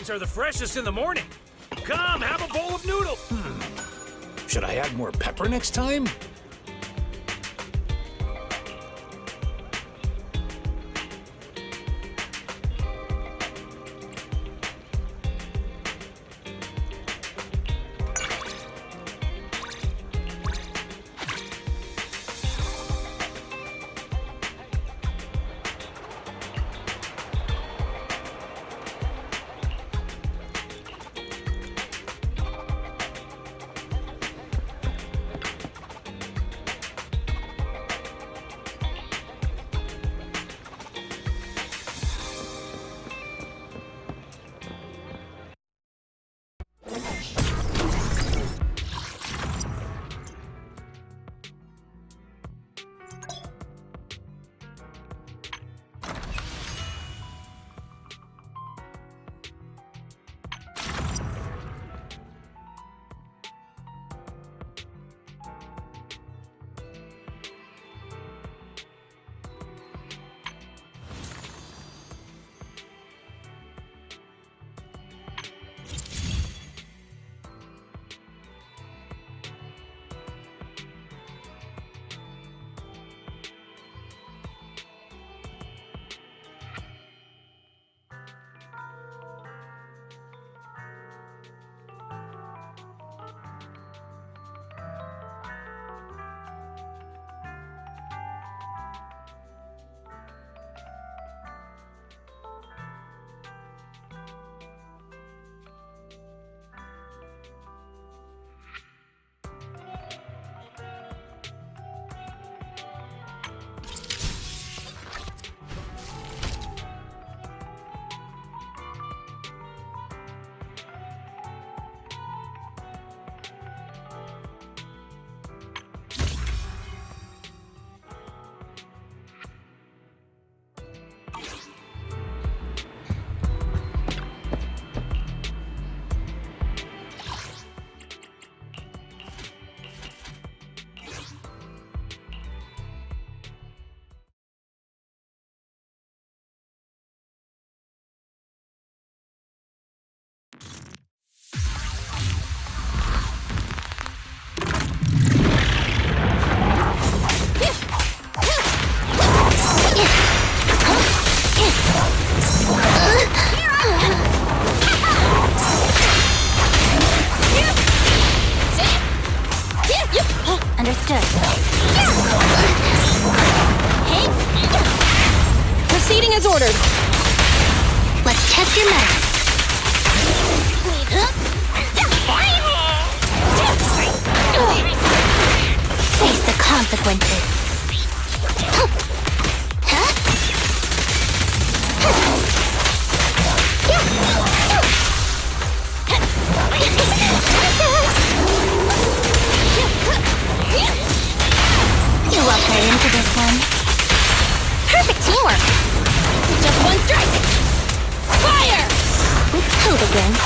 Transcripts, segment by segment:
ingredients are the freshest in the morning. Come, have a bowl of noodles. Should I add more pepper next time? Understood. Hey. Proceeding as ordered. Let's test your mettle. Face the consequences. You walked right into this one. Perfect teamwork. Just one strike. Fire! Who begins?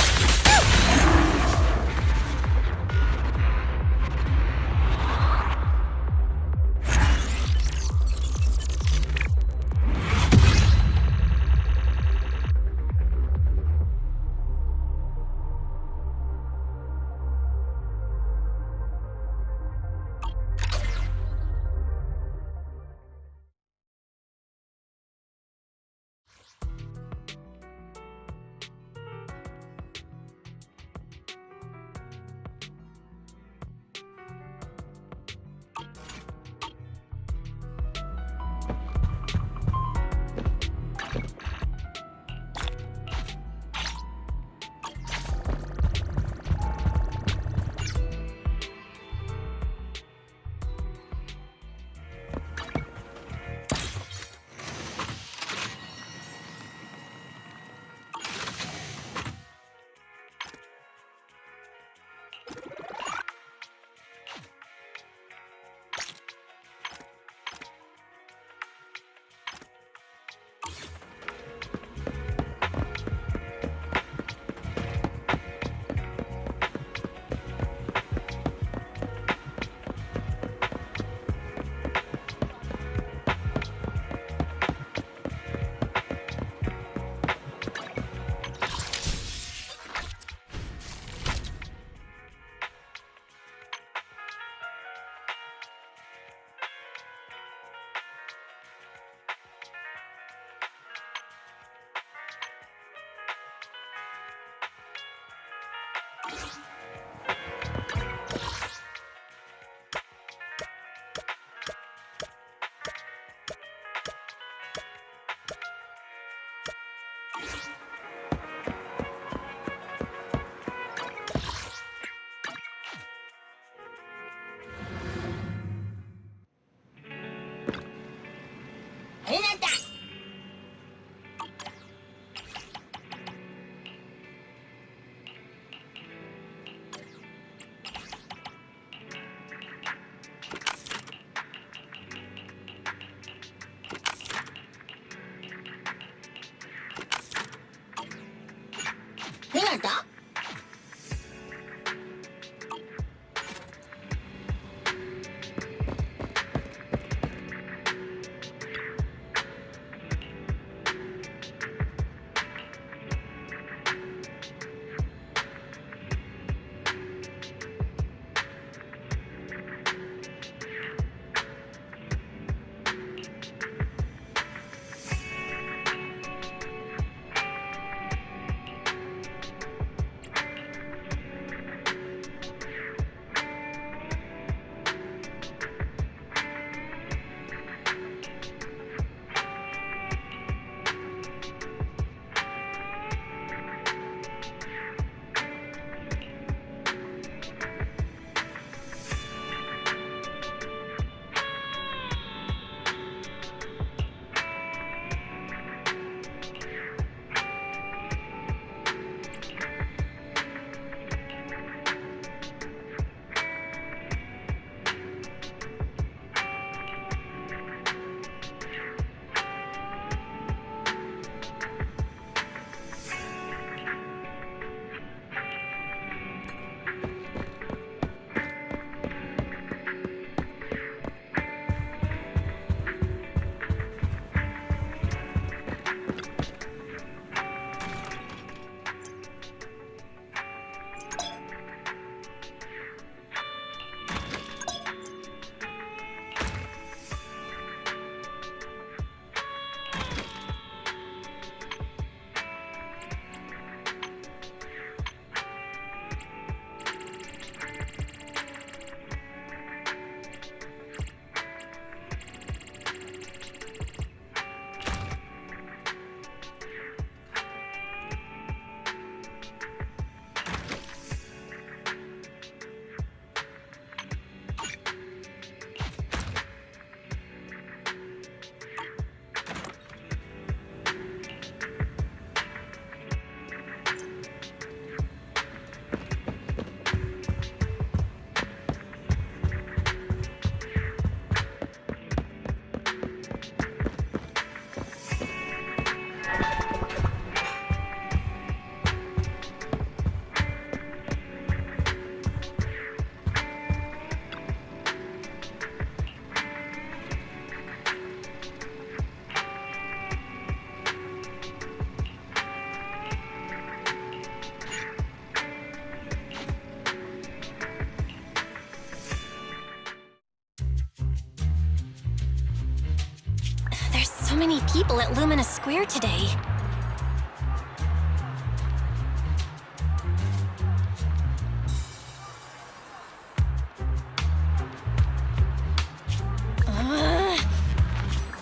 So many people at Luminous Square today.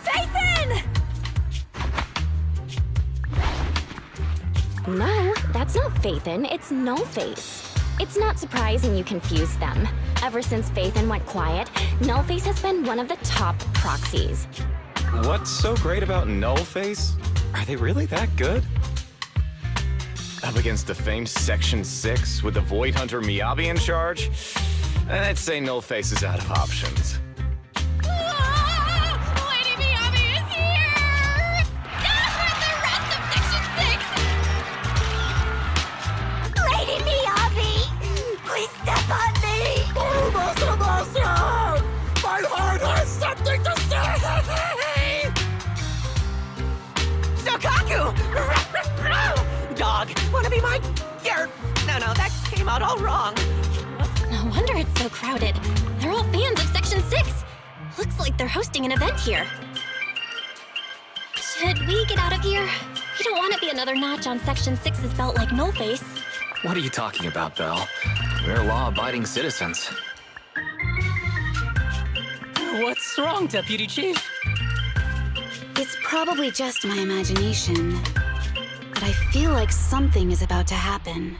Phaethon! No, that's not Phaethon, it's Nullface. It's not surprising you confused them. Ever since Phaethon went quiet, Nullface has been one of the top proxies. What's so great about Nullface? Are they really that good? Up against the famed Section 6 with the Void Hunter Miyabi in charge? I'd say Nullface is out of options. Lady Miyabi is here! The rest of Section 6! Lady Miyabi! Please step on me! Oh, Master! My heart has something to say! Sokaku! Dog, wanna be my... No, that came out all wrong. No wonder it's so crowded. They're all fans of Section 6. Looks like they're hosting an event here. Should we get out of here? We don't want to be another notch on Section 6's belt like Nullface. What are you talking about, Belle? We're law-abiding citizens. What's wrong, Deputy Chief? It's probably just my imagination, but I feel like something is about to happen.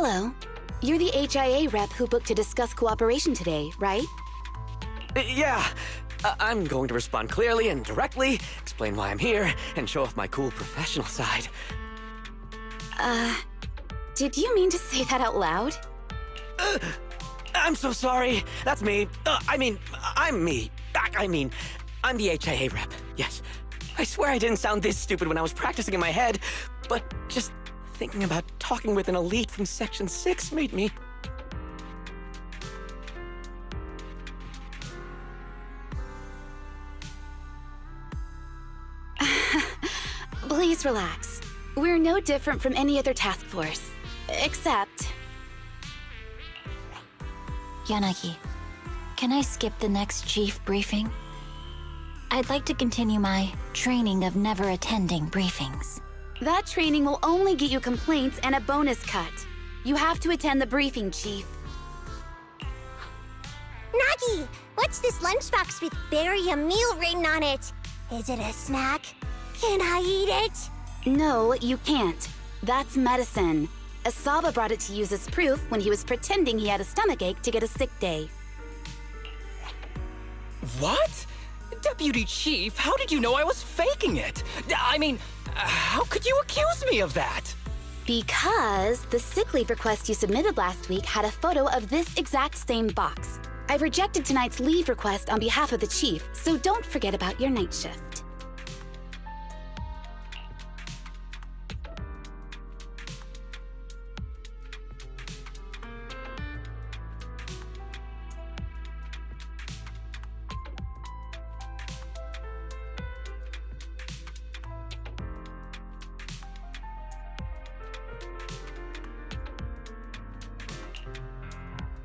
Hello. You're the HIA rep who booked to discuss cooperation today, right? Yeah. I'm going to respond clearly and directly, explain why I'm here, and show off my cool professional side. Did you mean to say that out loud? I'm so sorry. That's me. I'm me. I'm the HIA rep. Yes. I swear I didn't sound this stupid when I was practicing in my head, but just thinking about talking with an elite from Section 6 made me... Please relax. We're no different from any other task force. Except... Yanagi, can I skip the next chief briefing? I'd like to continue my training of never attending briefings. that training will only get you complaints and a bonus cut. You have to attend the briefing, Chief. Nagi, what's this lunchbox with "bury a meal" written on it? Is it a snack? Can I eat it? No, you can't. That's medicine. Asaba brought it to use as proof when he was pretending he had a stomachache to get a sick day. What? Deputy Chief, how did you know I was faking it? I mean, how could you accuse me of that? Because the sick leave request you submitted last week had a photo of this exact same box. I've rejected tonight's leave request on behalf of the Chief, so don't forget about your night shift.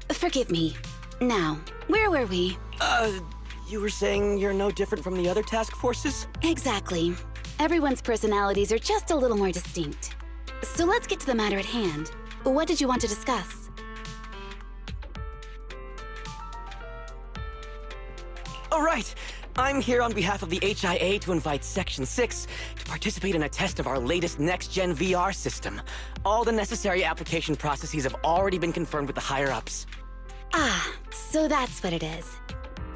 Forgive me. Now, where were we? You were saying you're no different from the other task forces? Exactly. Everyone's personalities are just a little more distinct. So let's get to the matter at hand. What did you want to discuss? All right. I'm here on behalf of the HIA to invite Section 6 to participate in a test of our latest next-gen VR system. All the necessary application processes have already been confirmed with the higher-ups. Ah, so that's what it is.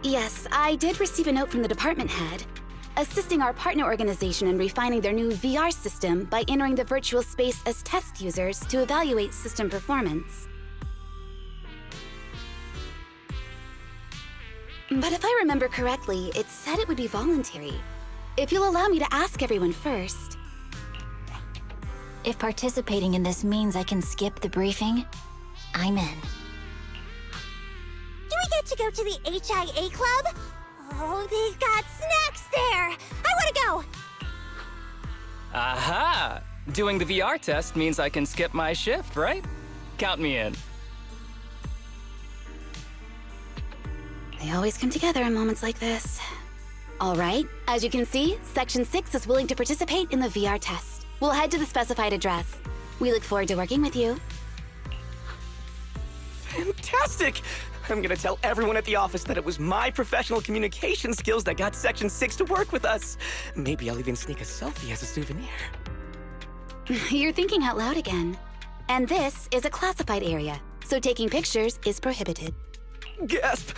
Yes, I did receive a note from the department head, assisting our partner organization in refining their new VR system by entering the virtual space as test users to evaluate system performance. But if I remember correctly, it said it would be voluntary. If you'll allow me to ask everyone first. If participating in this means I can skip the briefing, I'm in. Do we get to go to the HIA club? Oh, they've got snacks there! I want to go! Aha! Doing the VR test means I can skip my shift, right? Count me in. They always come together in moments like this. All right, as you can see, Section 6 is willing to participate in the VR test. We'll head to the specified address. We look forward to working with you. Fantastic! I'm gonna tell everyone at the office that it was my professional communication skills that got Section 6 to work with us. Maybe I'll even sneak a selfie as a souvenir. You're thinking out loud again. And this is a classified area, so taking pictures is prohibited. Gasp!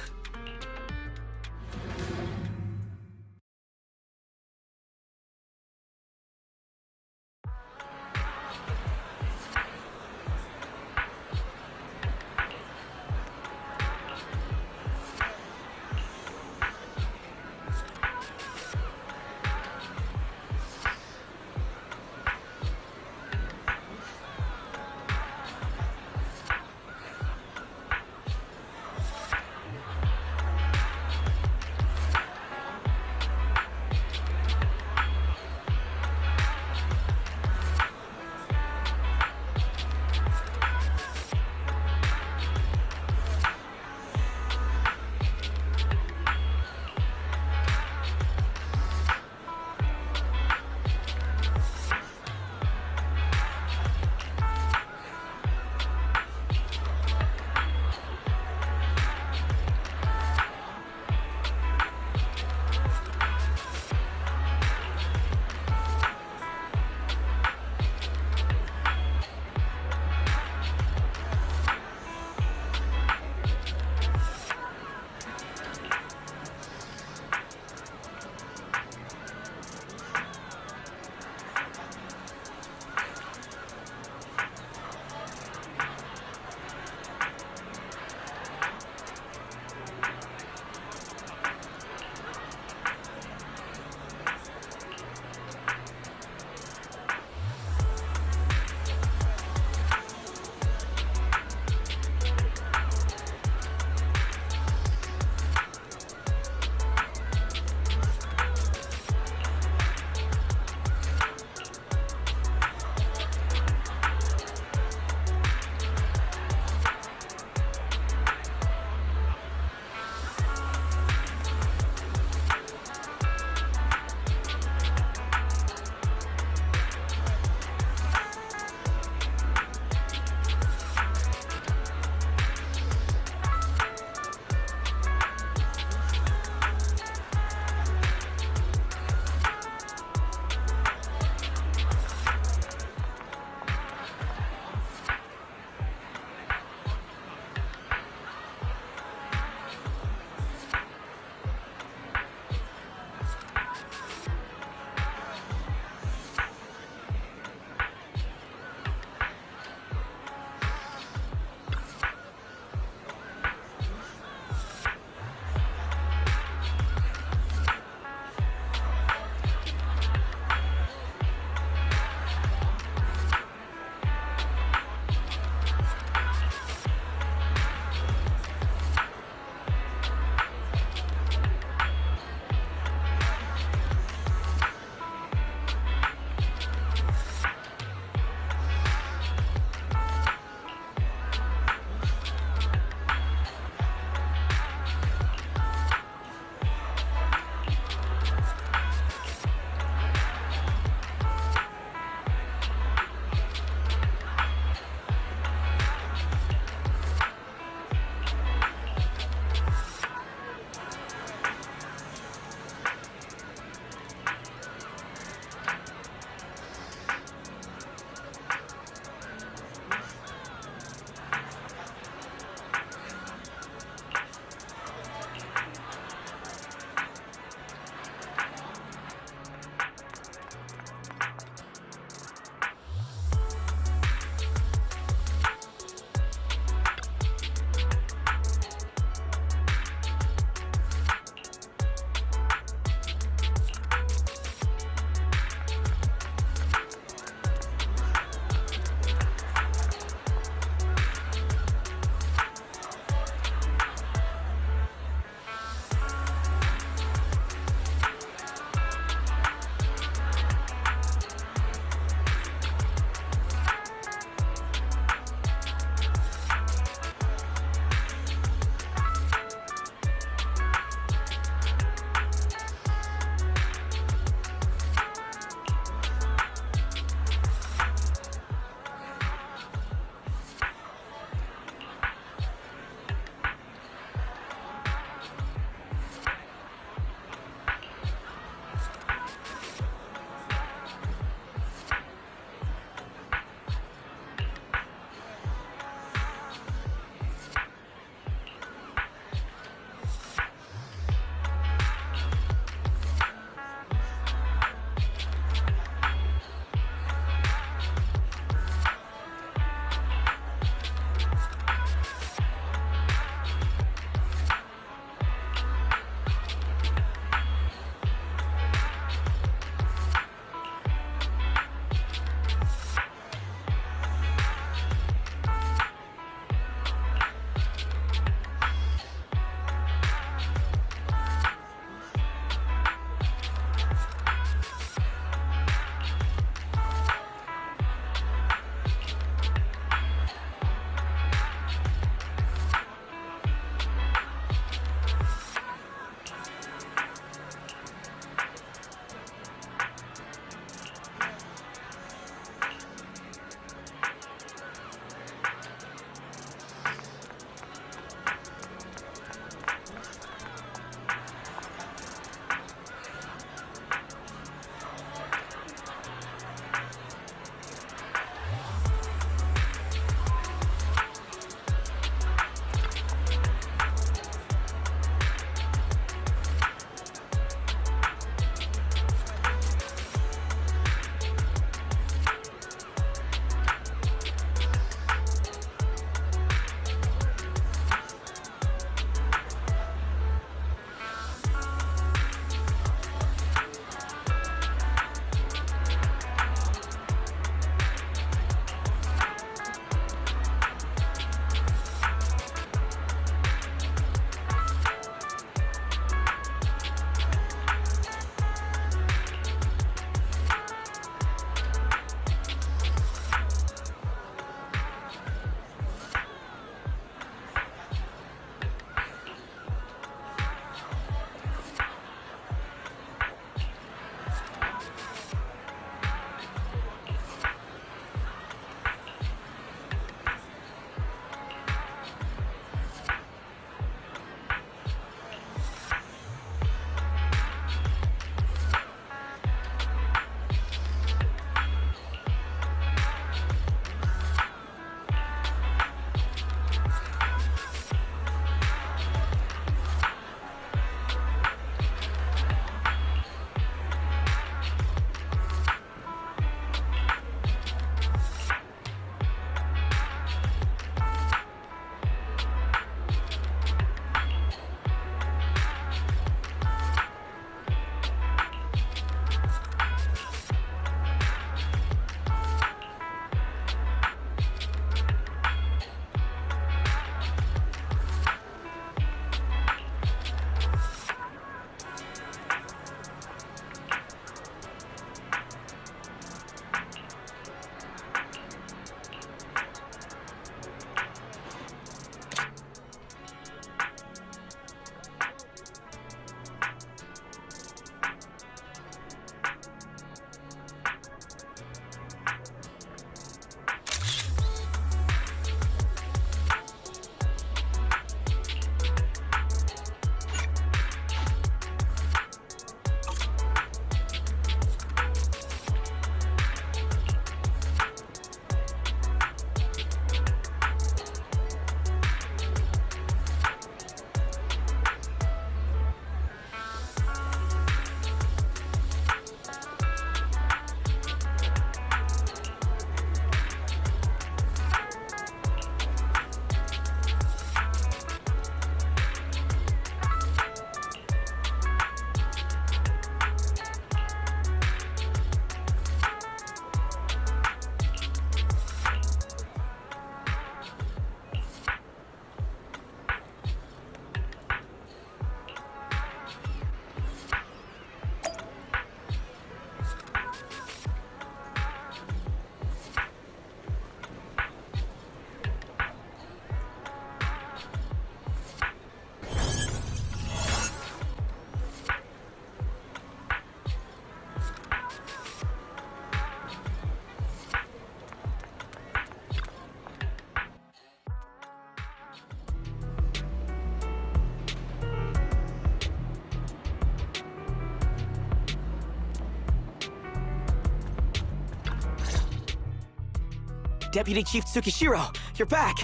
Deputy Chief Tsukishiro, you're back.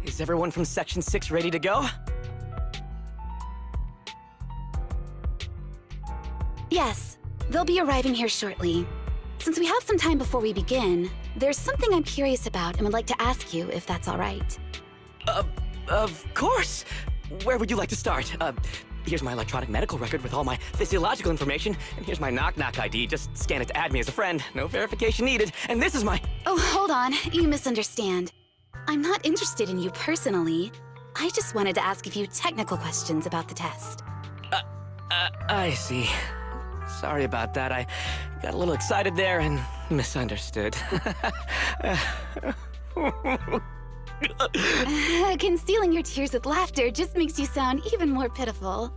Is everyone from Section 6 ready to go? Yes, they'll be arriving here shortly. Since we have some time before we begin, there's something I'm curious about and would like to ask you if that's all right. Of course! Where would you like to start? Here's my electronic medical record with all my physiological information, and here's my knock-knock ID. Just scan it to add me as a friend. No verification needed. And this is my... Oh, hold on. You misunderstand. I'm not interested in you personally. I just wanted to ask a few technical questions about the test. I see. Sorry about that. I got a little excited there and misunderstood. Concealing your tears with laughter just makes you sound even more pitiful.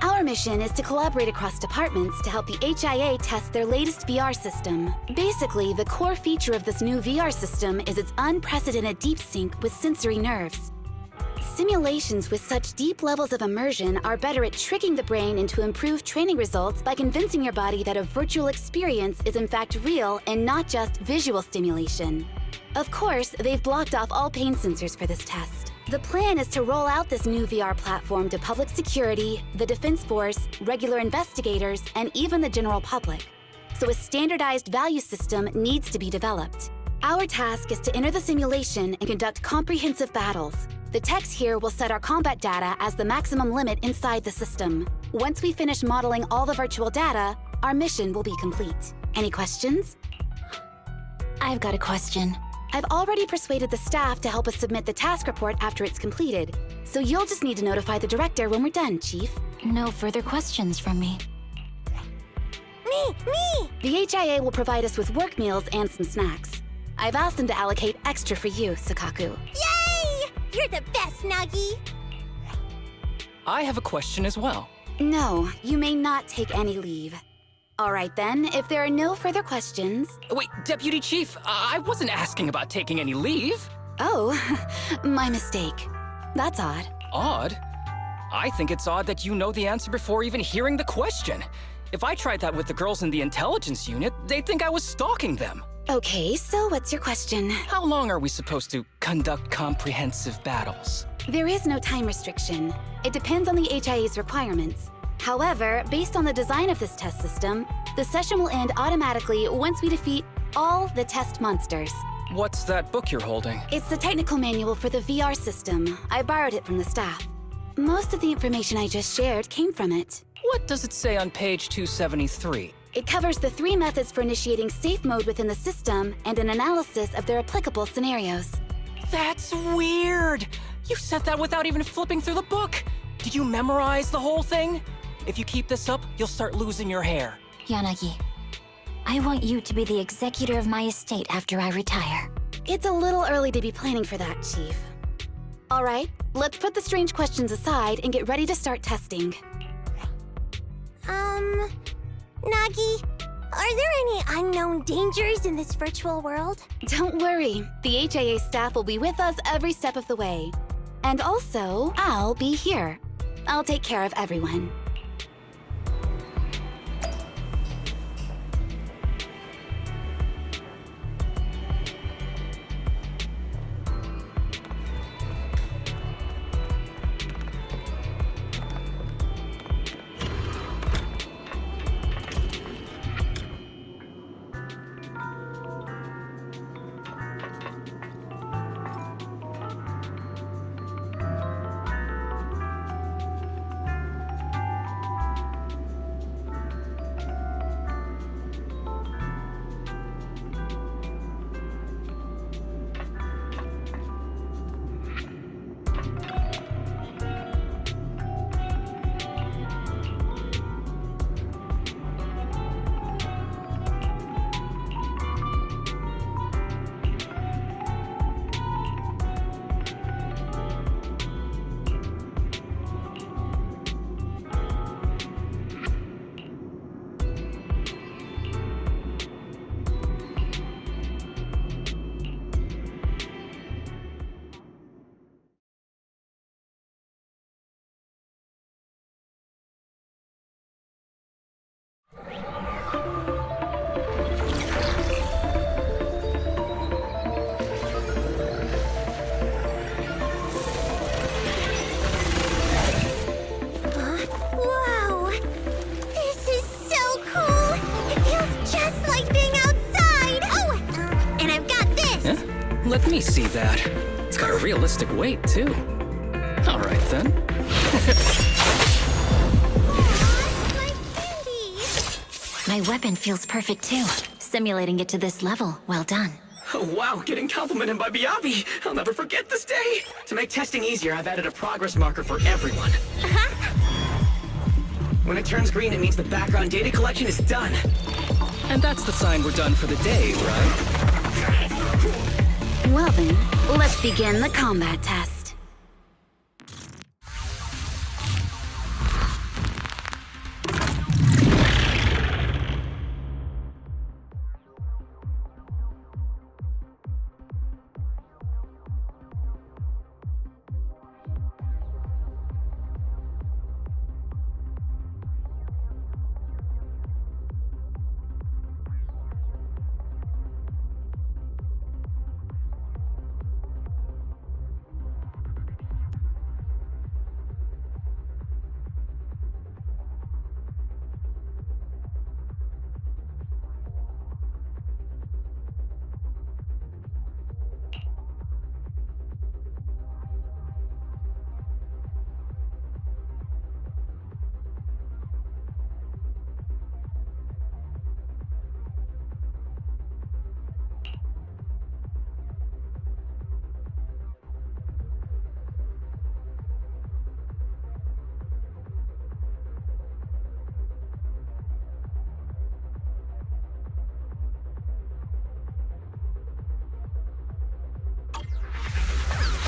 Our mission is to collaborate across departments to help the HIA test their latest VR system. Basically, the core feature of this new VR system is its unprecedented deep sync with sensory nerves. Simulations with such deep levels of immersion are better at tricking the brain into improved training results by convincing your body that a virtual experience is in fact real and not just visual stimulation. Of course, they've blocked off all pain sensors for this test. The plan is to roll out this new VR platform to public security, the Defense Force, regular investigators, and even the general public. So a standardized value system needs to be developed. Our task is to enter the simulation and conduct comprehensive battles. The techs here will set our combat data as the maximum limit inside the system. Once we finish modeling all the virtual data, our mission will be complete. Any questions? I've got a question. I've already persuaded the staff to help us submit the task report after it's completed, so you'll just need to notify the director when we're done, Chief. No further questions from me. Me! The HIA will provide us with work meals and some snacks. I've asked them to allocate extra for you, Sakaku. Yay! You're the best, Nagi! I have a question as well. No, you may not take any leave. All right then, if there are no further questions... Wait, Deputy Chief, I wasn't asking about taking any leave. Oh, my mistake. That's odd. Odd? I think it's odd that you know the answer before even hearing the question. If I tried that with the girls in the intelligence unit, they'd think I was stalking them. Okay, so what's your question? How long are we supposed to conduct comprehensive battles? There is no time restriction. It depends on the HIA's requirements. However, based on the design of this test system, the session will end automatically once we defeat all the test monsters. What's that book you're holding? It's the technical manual for the VR system. I borrowed it from the staff. Most of the information I just shared came from it. What does it say on page 273? It covers the 3 methods for initiating safe mode within the system and an analysis of their applicable scenarios. That's weird! You said that without even flipping through the book! Did you memorize the whole thing? If you keep this up, you'll start losing your hair. Yanagi, I want you to be the executor of my estate after I retire. It's a little early to be planning for that, Chief. All right, let's put the strange questions aside and get ready to start testing. Nagi, are there any unknown dangers in this virtual world? Don't worry, the HIA staff will be with us every step of the way. And also, I'll be here. I'll take care of everyone. Let me see that. It's got a realistic weight, too. All right, then. My candy! My weapon feels perfect too. Simulating it to this level, well done. Oh, wow, getting complimented by Biabi. I'll never forget this day. To make testing easier, I've added a progress marker for everyone. When it turns green, it means the background data collection is done. And that's the sign we're done for the day, right? Well then, let's begin the combat test.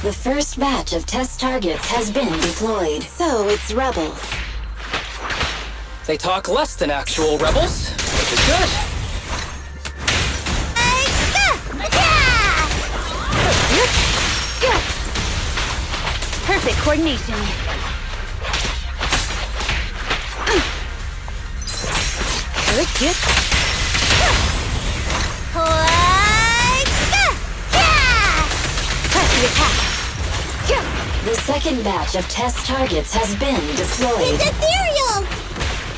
The first batch of test targets has been deployed. So it's rebels. They talk less than actual rebels, which is good. Perfect coordination. Good. Press the attack. The second batch of test targets has been deployed. It's ethereal!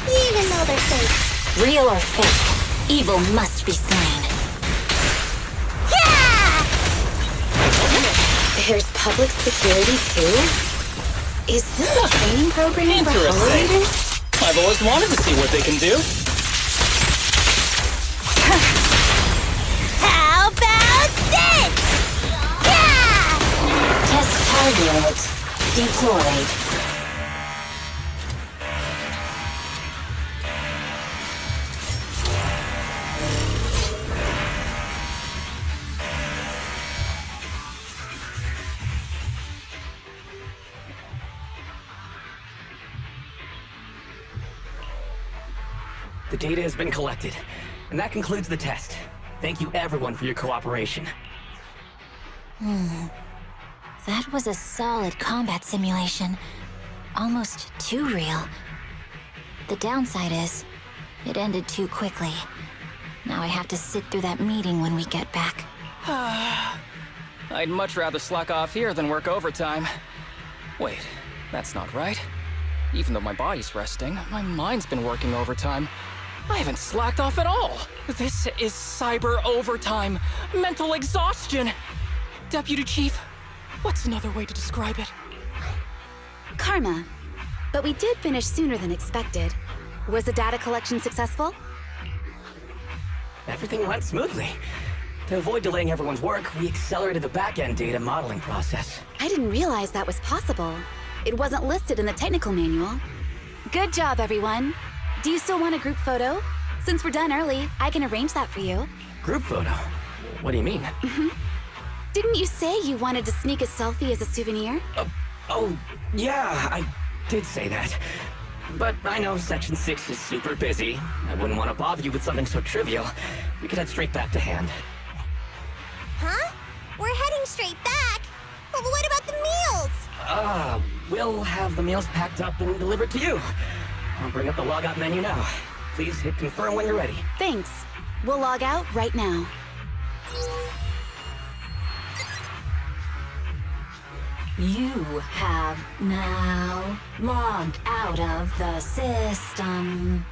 Even though they're fake. Real or fake, evil must be slain. There's public security too? Is this a training program for Interesting. leaders? I've always wanted to see what they can do. How about this? Test target deployed. The data has been collected, and that concludes the test. Thank you everyone for your cooperation. That was a solid combat simulation. Almost too real. The downside is, it ended too quickly. Now I have to sit through that meeting when we get back. I'd much rather slack off here than work overtime. Wait, that's not right. Even though my body's resting, my mind's been working overtime. I haven't slacked off at all. This is cyber overtime. Mental exhaustion. Deputy Chief, what's another way to describe it? Karma. But we did finish sooner than expected. Was the data collection successful? Everything went smoothly. To avoid delaying everyone's work, we accelerated the back-end data modeling process. I didn't realize that was possible. It wasn't listed in the technical manual. Good job, everyone. Do you still want a group photo? Since we're done early, I can arrange that for you. Group photo? What do you mean? Didn't you say you wanted to sneak a selfie as a souvenir? Oh, yeah, I did say that. But I know Section 6 is super busy. I wouldn't want to bother you with something so trivial. We could head straight back to hand. Huh? We're heading straight back? Well, what about the meals? We'll have the meals packed up and delivered to you. I'll bring up the logout menu now. Please hit confirm when you're ready. Thanks. We'll log out right now. You have now logged out of the system.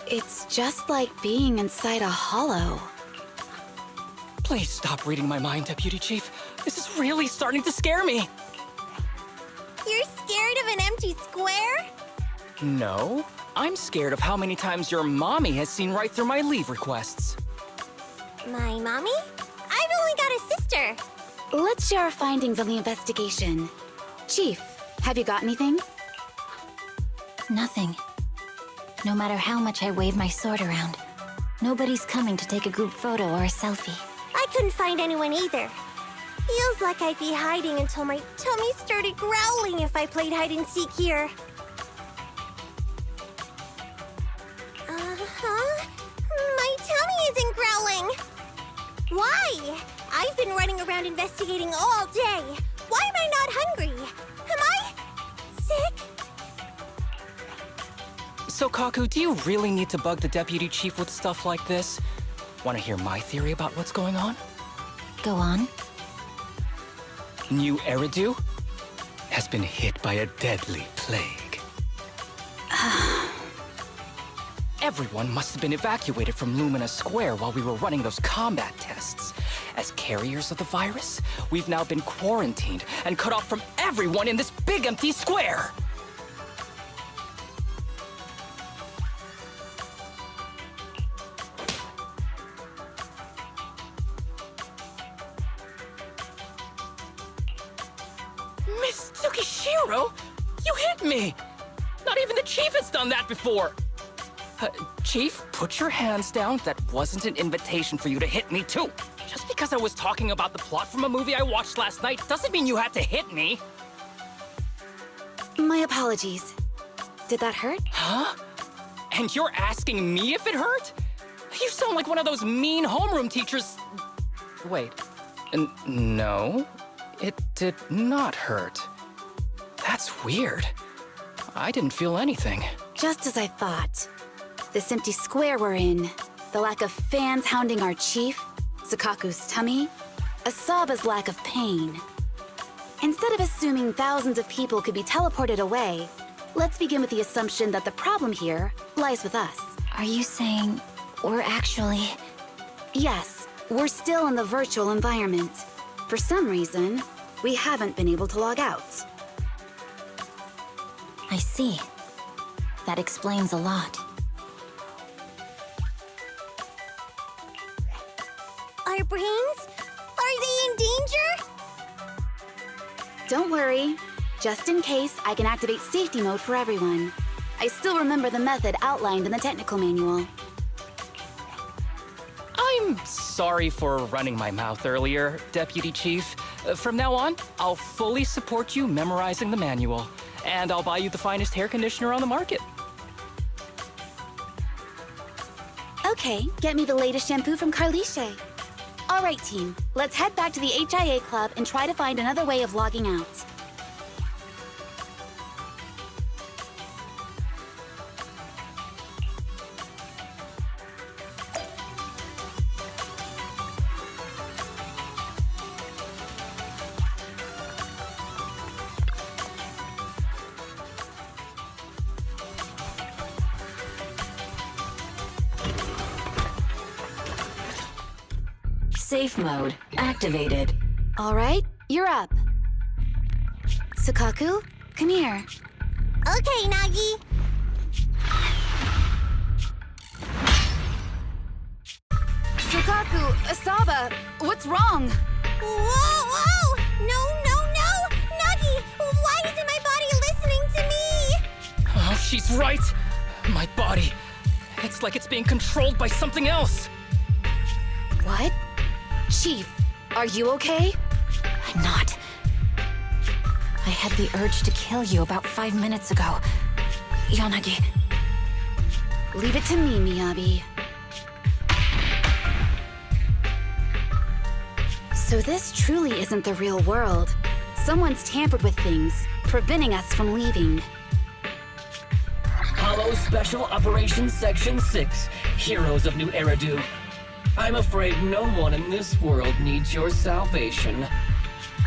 It's just like being inside a hollow. Please stop reading my mind, Deputy Chief. This is really starting to scare me. You're scared of an empty square? No, I'm scared of how many times your mommy has seen right through my leave requests. My mommy? I've only got a sister. Let's share our findings on the investigation. Chief, have you got anything? Nothing. No matter how much I wave my sword around, nobody's coming to take a group photo or a selfie. I couldn't find anyone either. Feels like I'd be hiding until my tummy started growling if I played hide and seek here. My tummy isn't growling. Why? I've been running around investigating all day. Why am I not hungry? Am I sick? So, Kaku, do you really need to bug the Deputy Chief with stuff like this? Want to hear my theory about what's going on? Go on. New Eridu has been hit by a deadly plague. Everyone must have been evacuated from Lumina Square while we were running those combat tests. As carriers of the virus, we've now been quarantined and cut off from everyone in this big empty square. Miss Tsukishiro, you hit me! Not even the Chief has done that before! Chief, put your hands down. That wasn't an invitation for you to hit me, too. Just because I was talking about the plot from a movie I watched last night doesn't mean you had to hit me. My apologies. Did that hurt? Huh? And you're asking me if it hurt? You sound like one of those mean homeroom teachers. Wait. No, it did not hurt. That's weird. I didn't feel anything. Just as I thought. This empty square we're in, the lack of fans hounding our chief, Sakaku's tummy, Asaba's lack of pain. Instead of assuming thousands of people could be teleported away, let's begin with the assumption that the problem here lies with us. Are you saying we're actually... Yes, we're still in the virtual environment. For some reason, we haven't been able to log out. I see. That explains a lot. Our brains? Are they in danger? Don't worry. Just in case, I can activate safety mode for everyone. I still remember the method outlined in the technical manual. I'm sorry for running my mouth earlier, Deputy Chief. From now on, I'll fully support you memorizing the manual, and I'll buy you the finest hair conditioner on the market. Okay, get me the latest shampoo from Carliche. All right, team. Let's head back to the HIA Club and try to find another way of logging out. Safe mode activated. All right, you're up. Sakaku, come here. Okay, Nagi. Sakaku, Asaba, what's wrong? Whoa! No! Nagi, why isn't my body listening to me? Oh, she's right. My body. It's like it's being controlled by something else. What? Chief, are you okay? I'm not. I had the urge to kill you about 5 minutes ago. Yanagi. Leave it to me, Miyabi. So this truly isn't the real world. Someone's tampered with things, preventing us from leaving. Hollow Special Operations Section 6, Heroes of New Eridu. I'm afraid no one in this world needs your salvation.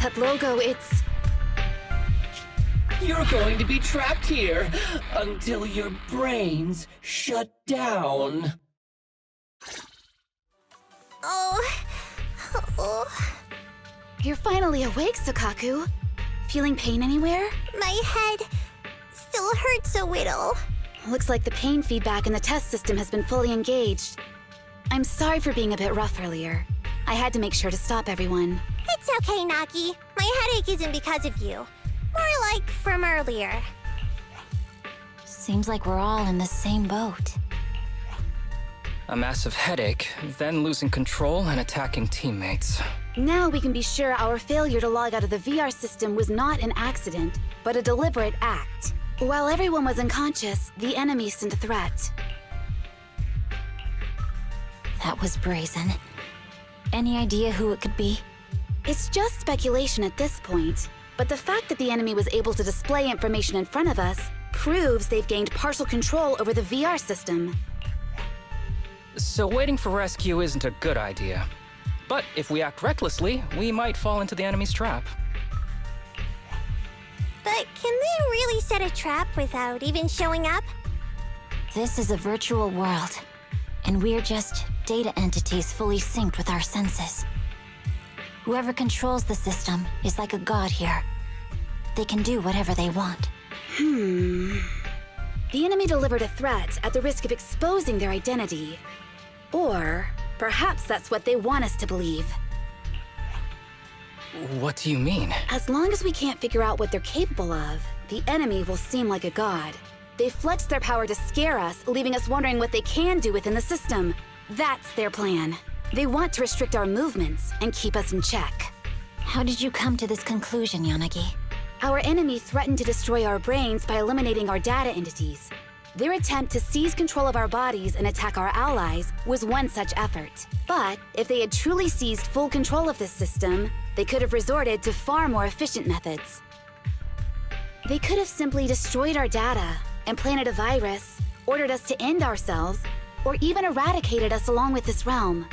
That logo, it's You're going to be trapped here until your brains shut down. Oh. You're finally awake, Sukaku. Feeling pain anywhere? My head still hurts a little. Looks like the pain feedback in the test system has been fully engaged. I'm sorry for being a bit rough earlier. I had to make sure to stop everyone. It's okay, Nagi. My headache isn't because of you. More like from earlier. Seems like we're all in the same boat. A massive headache, then losing control and attacking teammates. Now we can be sure our failure to log out of the VR system was not an accident, but a deliberate act. While everyone was unconscious, the enemy sent a threat. That was brazen. Any idea who it could be? It's just speculation at this point, but the fact that the enemy was able to display information in front of us proves they've gained partial control over the VR system. So waiting for rescue isn't a good idea. But if we act recklessly, we might fall into the enemy's trap. But can they really set a trap without even showing up? This is a virtual world, and we're just data entities fully synced with our senses. Whoever controls the system is like a god here. They can do whatever they want. The enemy delivered a threat at the risk of exposing their identity. Or perhaps that's what they want us to believe. What do you mean? As long as we can't figure out what they're capable of, the enemy will seem like a god. They flex their power to scare us, leaving us wondering what they can do within the system. That's their plan. They want to restrict our movements and keep us in check. How did you come to this conclusion, Yanagi? Our enemy threatened to destroy our brains by eliminating our data entities. Their attempt to seize control of our bodies and attack our allies was one such effort. But if they had truly seized full control of this system, they could have resorted to far more efficient methods. They could have simply destroyed our data, implanted a virus, ordered us to end ourselves, or even eradicated us along with this realm.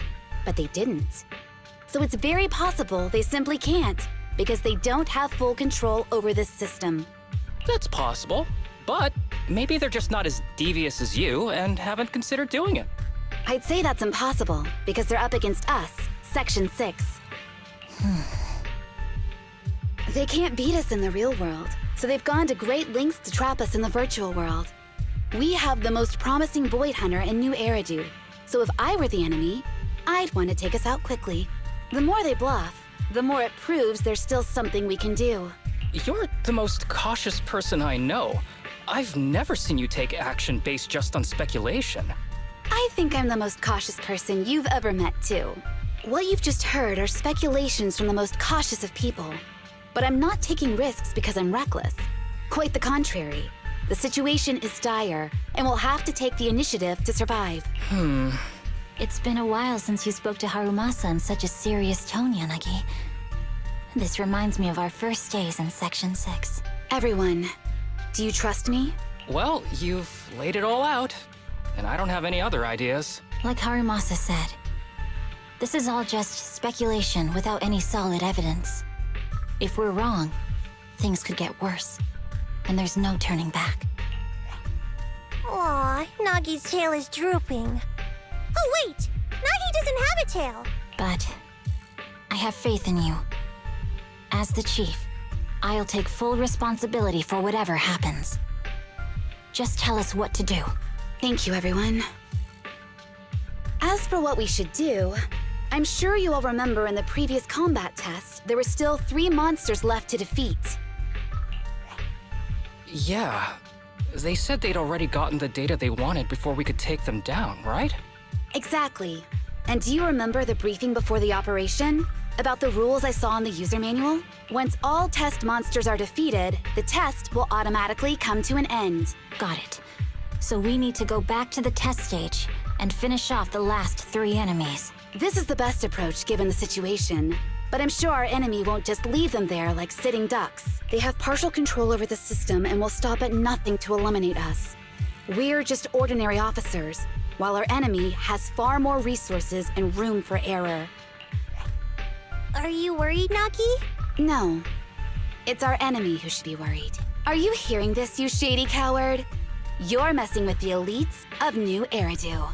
But they didn't. So it's very possible they simply can't, because they don't have full control over this system. That's possible, but maybe they're just not as devious as you and haven't considered doing it. I'd say that's impossible, because they're up against us, Section 6. They can't beat us in the real world, so they've gone to great lengths to trap us in the virtual world. We have the most promising Void Hunter in New Eridu, so if I were the enemy, I'd want to take us out quickly. The more they bluff, the more it proves there's still something we can do. You're the most cautious person I know. I've never seen you take action based just on speculation. I think I'm the most cautious person you've ever met, too. What you've just heard are speculations from the most cautious of people. But I'm not taking risks because I'm reckless. Quite the contrary. The situation is dire, and we'll have to take the initiative to survive. It's been a while since you spoke to Harumasa in such a serious tone, Yanagi. This reminds me of our first days in Section 6. Everyone, do you trust me? Well, you've laid it all out, and I don't have any other ideas. Like Harumasa said, this is all just speculation without any solid evidence. If we're wrong, things could get worse, and there's no turning back. Aw, Nagi's tail is drooping. Oh wait! Nagi doesn't have a tail! But I have faith in you. As the chief, I'll take full responsibility for whatever happens. Just tell us what to do. Thank you, everyone. As for what we should do, I'm sure you all remember in the previous combat test, there were still 3 monsters left to defeat. Yeah. They said they'd already gotten the data they wanted before we could take them down, right? Exactly. And do you remember the briefing before the operation? About the rules I saw in the user manual? Once all test monsters are defeated, the test will automatically come to an end. Got it. So we need to go back to the test stage and finish off the last 3 enemies. This is the best approach given the situation. But I'm sure our enemy won't just leave them there like sitting ducks. They have partial control over the system and will stop at nothing to eliminate us. We're just ordinary officers, while our enemy has far more resources and room for error. Are you worried, Nagi? No. It's our enemy who should be worried. Are you hearing this, you shady coward? You're messing with the elites of New Eridu.